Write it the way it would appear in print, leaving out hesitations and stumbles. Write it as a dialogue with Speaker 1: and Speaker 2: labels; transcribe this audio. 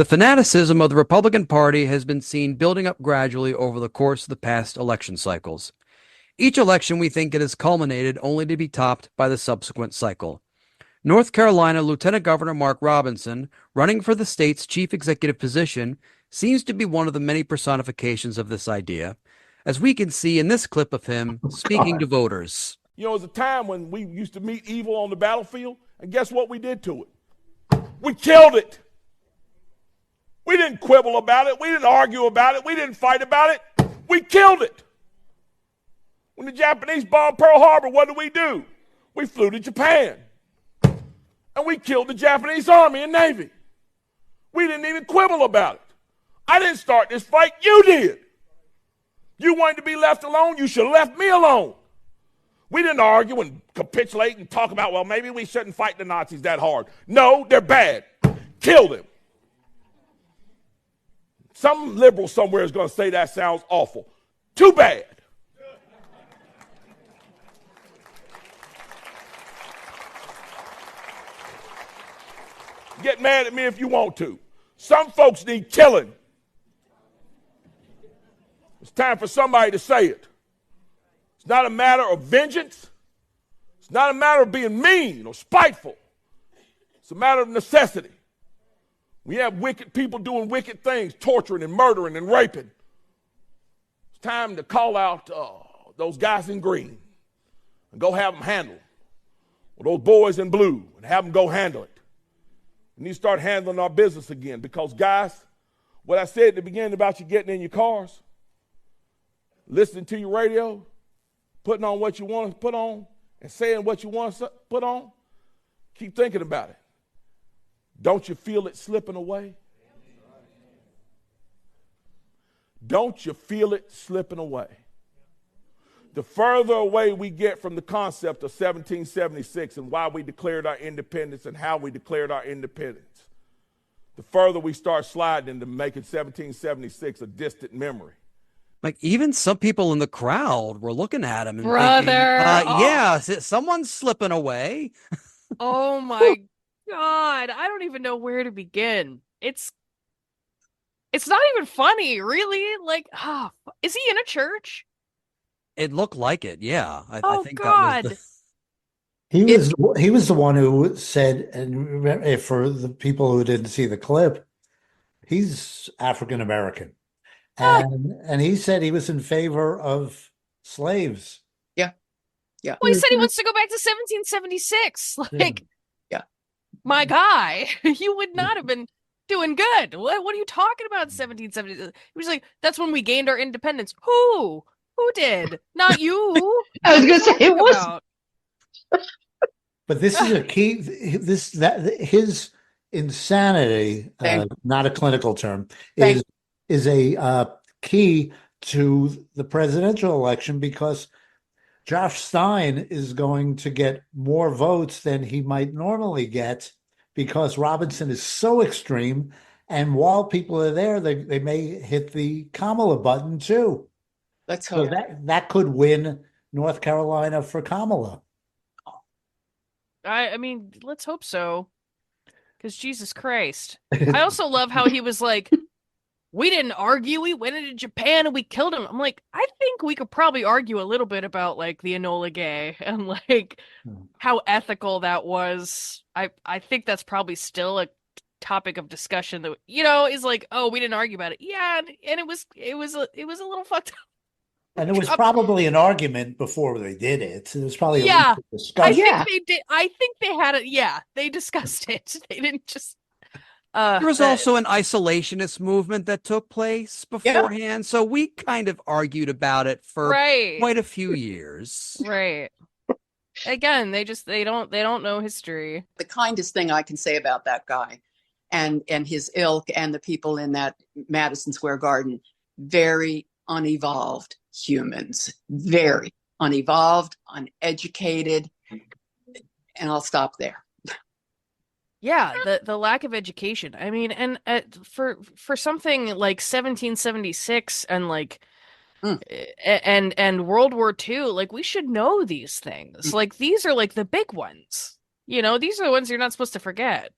Speaker 1: The fanaticism of the Republican Party has been seen building up gradually over the course of the past election cycles. Each election we think it has culminated only to be topped by the subsequent cycle. North Carolina Lieutenant Governor Mark Robinson, running for the state's chief executive position, seems to be one of the many personifications of this idea, as we can see in this clip of him speaking to voters.
Speaker 2: You know, there was a time when we used to meet evil on the battlefield, and guess what we did to it? We killed it. We didn't quibble about it. We didn't argue about it. We didn't fight about it. We killed it. When the Japanese bombed Pearl Harbor, what did we do? We flew to Japan. And we killed the Japanese Army and Navy. We didn't even quibble about it. I didn't start this fight. You did. You wanted to be left alone. You should have left me alone. We didn't argue and capitulate and talk about, well, maybe we shouldn't fight the Nazis that hard. No, they're bad. Kill them. Some liberal somewhere is going to say that sounds awful. Too bad. Get mad at me if you want to. Some folks need killing. It's time for somebody to say it. It's not a matter of vengeance. It's not a matter of being mean or spiteful. It's a matter of necessity. We have wicked people doing wicked things, torturing and murdering and raping. It's time to call out those guys in green and go have them handle it. Or those boys in blue and have them go handle it. We need to start handling our business again because, guys, what I said at the beginning about you getting in your cars, listening to your radio, putting on what you want to put on, and saying what you want to put on, keep thinking about it. Don't you feel it slipping away? Don't you feel it slipping away? The further away we get from the concept of 1776 and why we declared our independence and how we declared our independence, the further we start sliding into making 1776 a distant memory.
Speaker 1: Like, even some people in the crowd were looking at him and
Speaker 3: Brother.
Speaker 1: thinking, yeah, someone's slipping away.
Speaker 3: Oh my God. I don't even know where to begin. It's not even funny, really. Like, is he in a church?
Speaker 1: It looked like it, yeah. I think
Speaker 3: God.
Speaker 1: that was
Speaker 4: he was the one who said, and for the people who didn't see the clip, he's African American. And he said he was in favor of slaves.
Speaker 3: Yeah. Well, he said he wants to go back to 1776. Like, my guy, you would not have been doing good. What are you talking about, 1776? He was like, that's when we gained our independence. Who did? Not you.
Speaker 5: I was going to say it was.
Speaker 4: But this is a key. His insanity, not a clinical term, is a key to the presidential election because Josh Stein is going to get more votes than he might normally get because Robinson is so extreme. And while people are there, they may hit the Kamala button too.
Speaker 5: Let's hope.
Speaker 4: So that could win North Carolina for Kamala.
Speaker 3: I mean, let's hope so. Because Jesus Christ. I also love how he was like, we didn't argue. We went into Japan and we killed him. I'm like, I think we could probably argue a little bit about like the Enola Gay and like how ethical that was. I think that's probably still a topic of discussion that, is like, oh, we didn't argue about it. Yeah. And it was a little fucked up.
Speaker 4: And it was probably an argument before they did it. It was probably a discussion.
Speaker 3: I think they did. I think they had it. Yeah, they discussed it. They didn't just.
Speaker 1: There was also an isolationist movement that took place beforehand, so we kind of argued about it for quite a few years.
Speaker 3: Right. Again, they don't know history.
Speaker 5: The kindest thing I can say about that guy, and his ilk and the people in that Madison Square Garden, very unevolved humans, very unevolved, uneducated, and I'll stop there.
Speaker 3: Yeah, the lack of education. I mean, and for something like 1776 and like and World War II, like we should know these things. Like these are like the big ones. These are the ones you're not supposed to forget.